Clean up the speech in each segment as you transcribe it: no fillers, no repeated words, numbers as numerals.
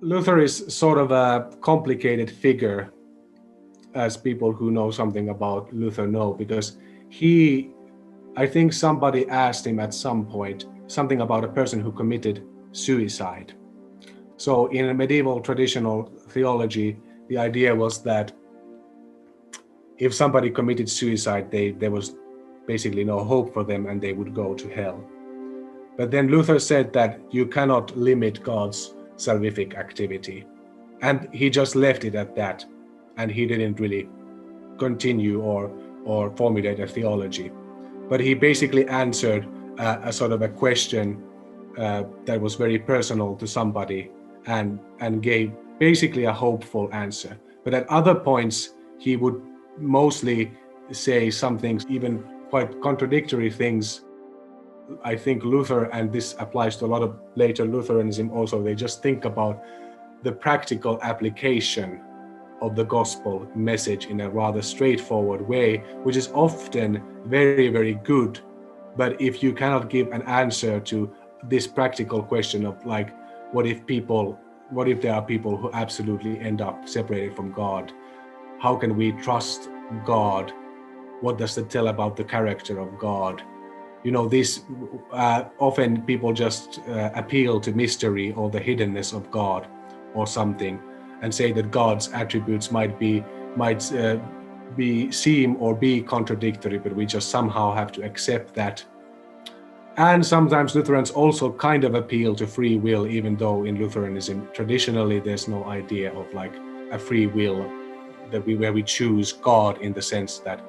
Luther is sort of a complicated figure, as people who know something about Luther know, because I think somebody asked him at some point something about a person who committed suicide. So in medieval traditional theology, the idea was that if somebody committed suicide, there was basically no hope for them and they would go to hell. But then Luther said that you cannot limit God's salvific activity. And he just left it at that. And he didn't really continue or formulate a theology. But he basically answered a sort of a question that was very personal to somebody and gave basically a hopeful answer. But at other points, he would mostly say some things, even quite contradictory things. I think Luther, and this applies to a lot of later Lutheranism also, they just think about the practical application of the gospel message in a rather straightforward way, which is often very, very good. But if you cannot give an answer to this practical question of like, what if there are people who absolutely end up separated from God? How can we trust God? What does it tell about the character of God? You know, this often people just appeal to mystery or the hiddenness of God or something, and say that God's attributes might seem or be contradictory, but we just somehow have to accept that. And sometimes Lutherans also kind of appeal to free will, even though in Lutheranism traditionally there's no idea of like a free will where we choose God in the sense that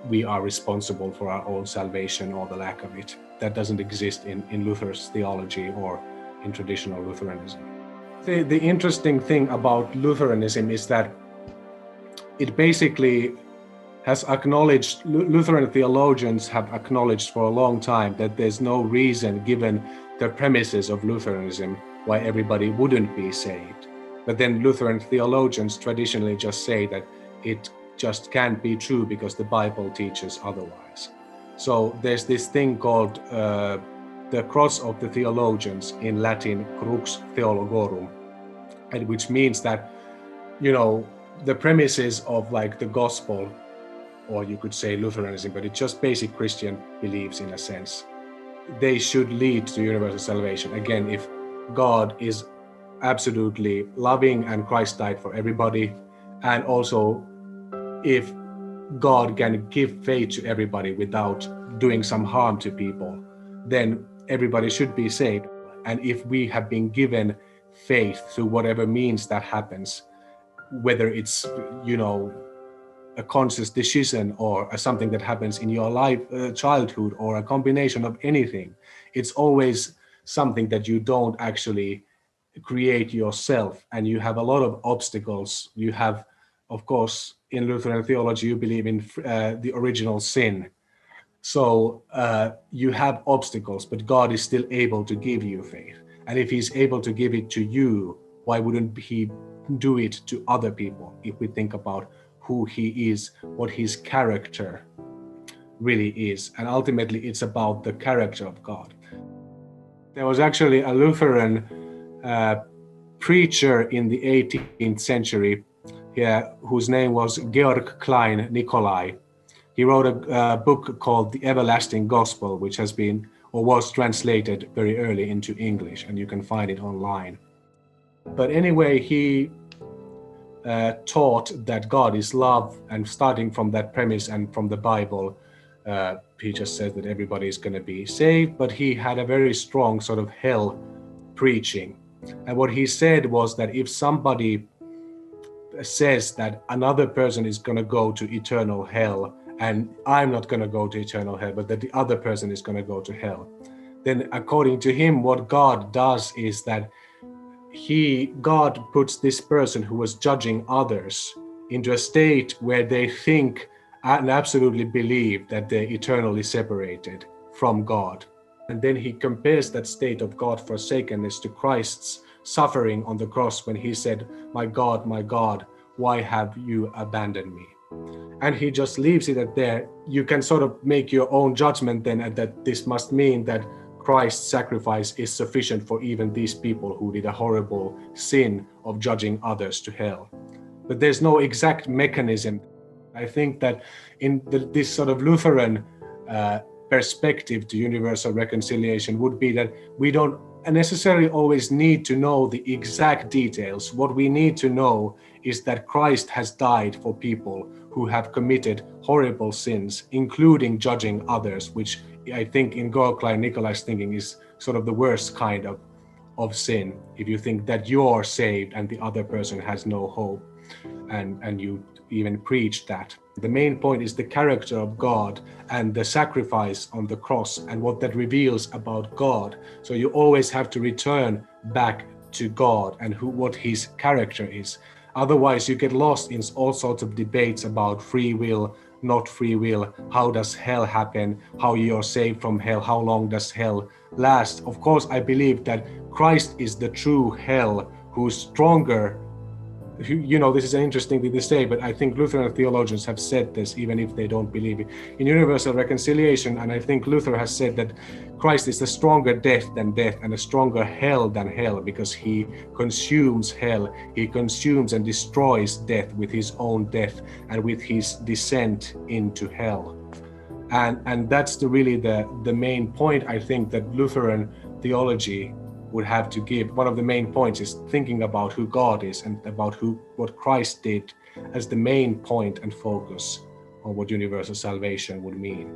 we are responsible for our own salvation or the lack of it. That doesn't exist in Luther's theology or in traditional Lutheranism. The interesting thing about Lutheranism is that it basically has acknowledged, Lutheran theologians have acknowledged for a long time that there's no reason, given the premises of Lutheranism, why everybody wouldn't be saved. But then Lutheran theologians traditionally just say that it just can't be true because the Bible teaches otherwise. So there's this thing called the cross of the theologians, in Latin, crux theologorum, and which means that, you know, the premises of like the gospel, or you could say Lutheranism, but it's just basic Christian beliefs in a sense, they should lead to universal salvation. Again, if God is absolutely loving and Christ died for everybody, and also if God can give faith to everybody without doing some harm to people, then everybody should be saved. And if we have been given faith through whatever means that happens, whether it's, you know, a conscious decision or something that happens in your life, childhood, or a combination of anything, it's always something that you don't actually create yourself, and you have a lot of obstacles. You have, of course, in Lutheran theology, you believe in the original sin. So you have obstacles, but God is still able to give you faith. And if he's able to give it to you, why wouldn't he do it to other people? If we think about who he is, what his character really is. And ultimately, it's about the character of God. There was actually a Lutheran preacher in the 18th century whose name was Georg Klein Nicolai. He wrote a book called The Everlasting Gospel, which has been or was translated very early into English, and you can find it online. But anyway, he taught that God is love, and starting from that premise and from the Bible, he just said that everybody is going to be saved, but he had a very strong sort of hell preaching. And what he said was that if somebody says that another person is going to go to eternal hell, and I'm not going to go to eternal hell, but that the other person is going to go to hell, then according to him, what God does is that God puts this person who was judging others into a state where they think and absolutely believe that they're eternally separated from God. And then he compares that state of God forsakenness to Christ's suffering on the cross when he said, my God, why have you abandoned me? And he just leaves it at there. You can sort of make your own judgment then that this must mean that Christ's sacrifice is sufficient for even these people who did a horrible sin of judging others to hell. But there's no exact mechanism. I think that in this sort of Lutheran perspective to universal reconciliation would be that we don't necessarily always need to know the exact details. What we need to know is that Christ has died for people who have committed horrible sins, including judging others, which I think in Gorkla Nikolai's thinking is sort of the worst kind of sin. If you think that you're saved and the other person has no hope, and you even preach that. The main point is the character of God and the sacrifice on the cross and what that reveals about God. So you always have to return back to God and what his character is. Otherwise, you get lost in all sorts of debates about free will, not free will, how does hell happen, how you're saved from hell, how long does hell last. Of course, I believe that Christ is the true hell who's stronger. This is an interesting thing to say, but I think Lutheran theologians have said this, even if they don't believe it. In universal reconciliation, and I think Luther has said that Christ is a stronger death than death and a stronger hell than hell, because he consumes hell, he consumes and destroys death with his own death and with his descent into hell. And that's really the main point, I think, that Lutheran theology would have to give. One of the main points is thinking about who God is and about what Christ did as the main point and focus on what universal salvation would mean.